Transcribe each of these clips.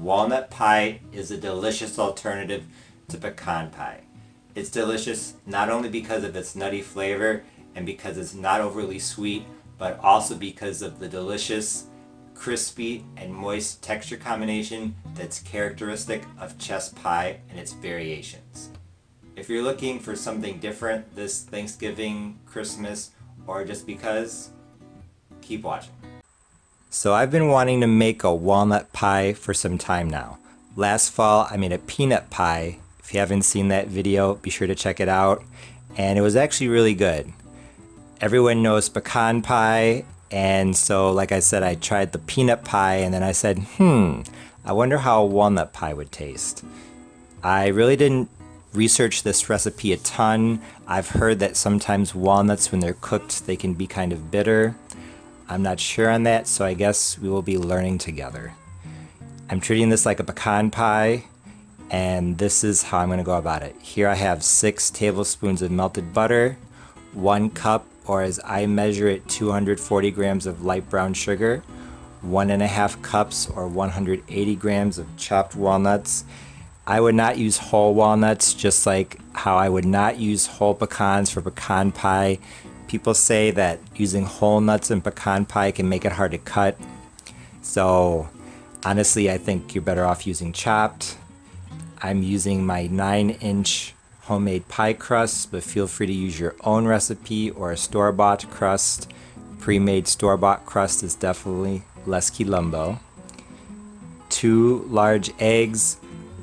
walnut pie is a delicious alternative to pecan pie. It's delicious not only because of its nutty flavor and because it's not overly sweet, but also because of the delicious, crispy, and moist texture combination that's characteristic of chess pie and its variations. If you're looking for something different this Thanksgiving, Christmas, or just because, keep watching. So I've been wanting to make a walnut pie for some time now. Last fall I made a peanut pie. If you haven't seen that video, be sure to check it out. And it was actually really good. Everyone knows pecan pie, and so like I said, I tried the peanut pie and then I said, I wonder how a walnut pie would taste. I really didn't research this recipe a ton. I've heard that sometimes walnuts, when they're cooked, they can be kind of bitter. I'm not sure on that, so I guess we will be learning together. I'm treating this like a pecan pie, and this is how I'm going to go about it. Here I have 6 tablespoons of melted butter, 1 cup, or as I measure it, 240 grams of light brown sugar, 1.5 cups or 180 grams of chopped walnuts. I would not use whole walnuts, just like how I would not use whole pecans for pecan pie. People say that using whole nuts in pecan pie can make it hard to cut. So honestly, I think you're better off using chopped. I'm using my 9-inch homemade pie crust, but feel free to use your own recipe or a store-bought crust. Pre-made store-bought crust is definitely less quilombo. 2 large eggs,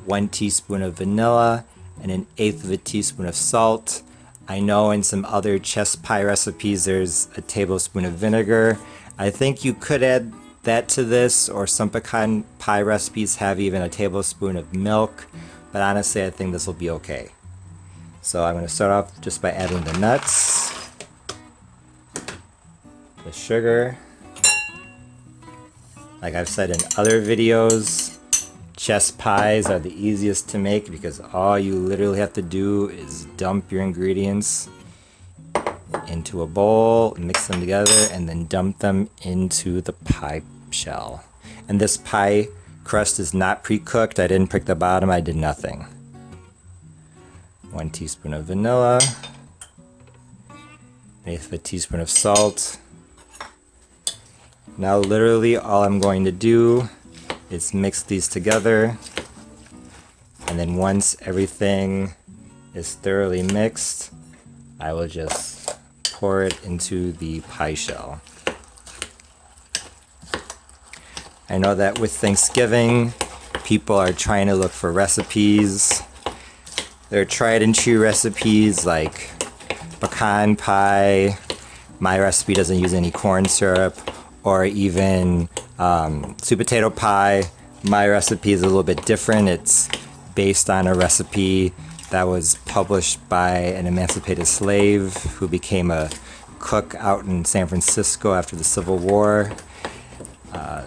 1 teaspoon of vanilla, and 1/8 teaspoon of salt. I know in some other chess pie recipes there's a tablespoon of vinegar. I think you could add that to this, or some pecan pie recipes have even a tablespoon of milk, but honestly I think this will be okay. So I'm going to start off just by adding the nuts, the sugar. Like I've said in other videos, chess pies are the easiest to make because all you literally have to do is dump your ingredients into a bowl, mix them together, and then dump them into the pie shell. And this pie crust is not pre-cooked. I didn't prick the bottom, I did nothing. 1 teaspoon of vanilla, 1/8 teaspoon of salt. Now literally all I'm going to do is mix these together, and then once everything is thoroughly mixed, I will just pour it into the pie shell. I know that with Thanksgiving, people are trying to look for recipes. They're tried and true recipes like pecan pie. My recipe doesn't use any corn syrup, or even sweet potato pie. My recipe is a little bit different. It's based on a recipe that was published by an emancipated slave who became a cook out in San Francisco after the Civil War.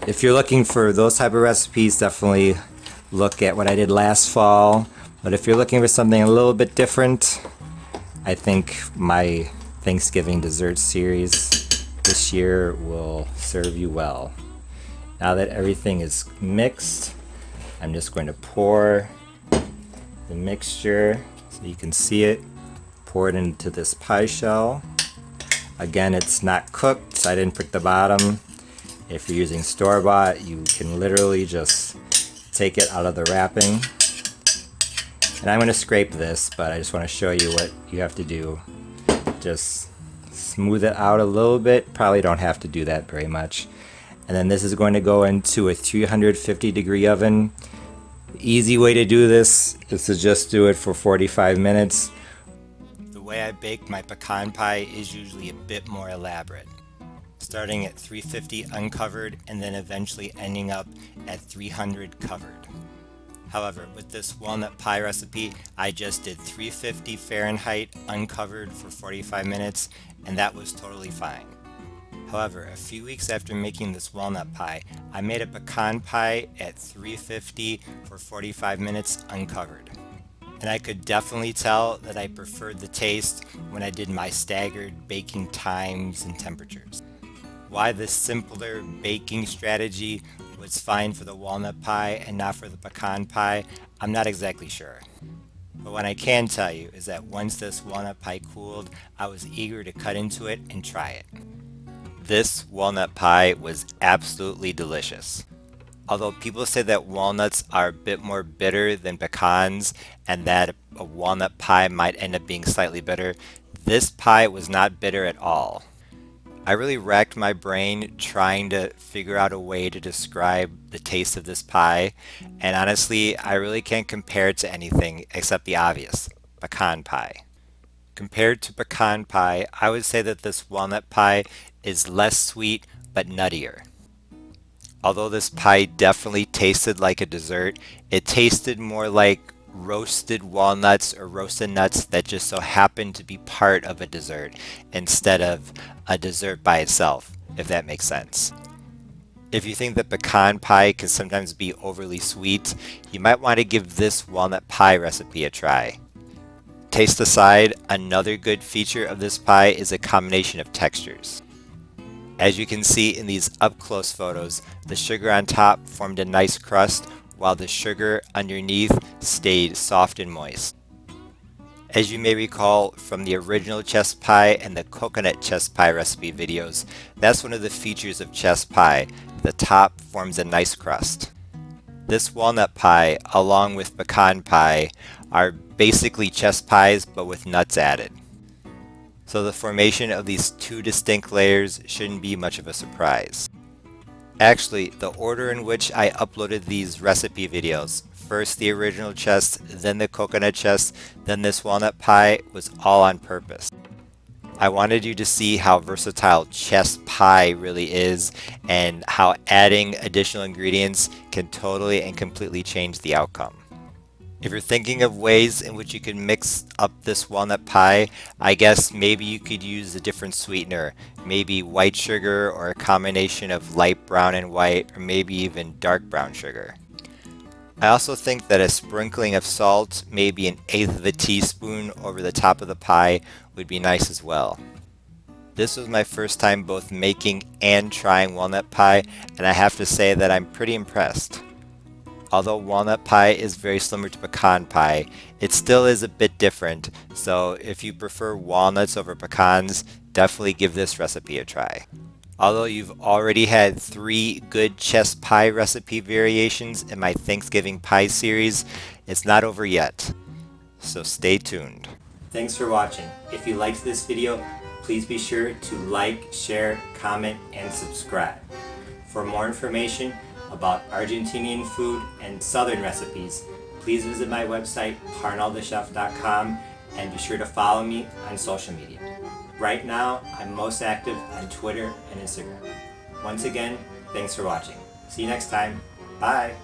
If you're looking for those type of recipes, definitely look at what I did last fall. But if you're looking for something a little bit different, I think my Thanksgiving dessert series this year will serve you well. Now that everything is mixed, I'm just going to pour the mixture so you can see it. Pour it into this pie shell. Again, it's not cooked, so I didn't prick the bottom. If you're using store-bought, you can literally just take it out of the wrapping. And I'm going to scrape this, but I just want to show you what you have to do. Just smooth it out a little bit. Probably don't have to do that very much. And then this is going to go into a 350-degree oven. The easy way to do this is to just do it for 45 minutes. The way I bake my pecan pie is usually a bit more elaborate, starting at 350 uncovered and then eventually ending up at 300 covered. However, with this walnut pie recipe, I just did 350 Fahrenheit uncovered for 45 minutes, and that was totally fine. However, a few weeks after making this walnut pie, I made a pecan pie at 350 for 45 minutes uncovered. And I could definitely tell that I preferred the taste when I did my staggered baking times and temperatures. Why this simpler baking strategy was it's fine for the walnut pie and not for the pecan pie, I'm not exactly sure. But what I can tell you is that once this walnut pie cooled, I was eager to cut into it and try it. This walnut pie was absolutely delicious. Although people say that walnuts are a bit more bitter than pecans and that a walnut pie might end up being slightly bitter, this pie was not bitter at all. I really racked my brain trying to figure out a way to describe the taste of this pie, and honestly, I really can't compare it to anything except the obvious, pecan pie. Compared to pecan pie, I would say that this walnut pie is less sweet but nuttier. Although this pie definitely tasted like a dessert, it tasted more like roasted walnuts or roasted nuts that just so happened to be part of a dessert instead of a dessert by itself, if that makes sense. If you think that pecan pie can sometimes be overly sweet, you might want to give this walnut pie recipe a try. Taste aside, another good feature of this pie is a combination of textures. As you can see in these up-close photos, the sugar on top formed a nice crust while the sugar underneath stayed soft and moist. As you may recall from the original chess pie and the coconut chess pie recipe videos, that's one of the features of chess pie. The top forms a nice crust. This walnut pie, along with pecan pie, are basically chess pies but with nuts added. So the formation of these two distinct layers shouldn't be much of a surprise. Actually, the order in which I uploaded these recipe videos, first the original chess, then the coconut chess, then this walnut pie, was all on purpose. I wanted you to see how versatile chess pie really is and how adding additional ingredients can totally and completely change the outcome. If you're thinking of ways in which you can mix up this walnut pie, I guess maybe you could use a different sweetener, maybe white sugar or a combination of light brown and white, or maybe even dark brown sugar. I also think that a sprinkling of salt, maybe an eighth of a teaspoon over the top of the pie, would be nice as well. This was my first time both making and trying walnut pie, and I have to say that I'm pretty impressed. Although walnut pie is very similar to pecan pie, it still is a bit different, so if you prefer walnuts over pecans, definitely give this recipe a try. Although you've already had 3 good chess pie recipe variations in my Thanksgiving pie series, it's not over yet, so stay tuned. Thanks for watching. If you liked this video, please be sure to like, share, comment, and subscribe. For more information about Argentinian food and Southern recipes, please visit my website, parnellthechef.com, and be sure to follow me on social media. Right now, I'm most active on Twitter and Instagram. Once again, thanks for watching. See you next time. Bye!